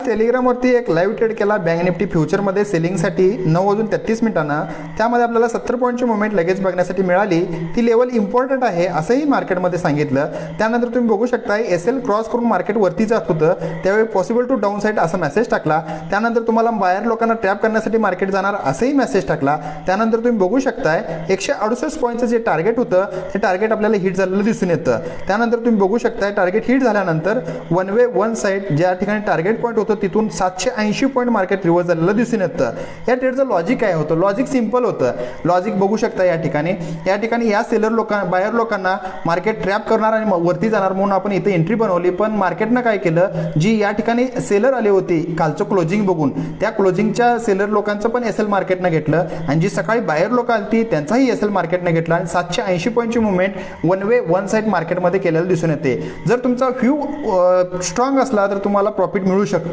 टेलिग्रामवरती एक live trade केला bank Nifty फ्युचरमध्ये सेलिंगसाठी 9:33 त्यामध्ये आपल्याला 70 पॉईंटची मुवमेंट लगेच बघण्यासाठी मिळाली. ती लेवल इम्पॉर्टंट आहे असंही मार्केटमध्ये सांगितलं. त्यानंतर तुम्ही बघू शकता एसएल क्रॉस करून मार्केट वरती जात होतं, त्यावेळी पॉसिबल टू डाऊन साईड असा मेसेज टाकला. त्यानंतर तुम्हाला बायर लोकांना ट्रॅप करण्यासाठी मार्केट जाणार असंही मेसेज टाकला. त्यानंतर तुम्ही बघू शकताय 168 पॉईंटचं जे टार्गेट होतं ते टार्गेट आपल्याला हिट झालेलं दिसून येतं. त्यानंतर तुम्ही बघू शकताय टार्गेट हिट झाल्यानंतर वन वे वन साईड ज्या ठिकाणी टार्गेट पॉईंट होतं तिथून 780 पॉईंट मार्केट रिव्हर्स झालेलं दिसून येतं. या ट्रेडचं लॉजिक काय होतं? लॉजिक सिंपल होतं. लॉजिक बघू शकता या ठिकाणी या सेलर बायर लोकांना मार्केट ट्रॅप करणार आणि वरती जाणार म्हणून आपण इथे एंट्री बनवली. पण मार्केटनं काय केलं, जी या ठिकाणी सेलर आले होते कालचं क्लोजिंग बघून त्या क्लोजिंगच्या सेलर लोकांचं पण एसएल मार्केटनं घेतलं आणि जी सकाळी बायर लोक आली त्यांचाही एसएल मार्केटनं घेतला आणि 780 पॉईंटची movement one way one side मार्केटमध्ये केलेलं दिसून येते. जर तुमचा व्ह्यू स्ट्रॉंग असला तर तुम्हाला प्रॉफिट मिळू शकतं.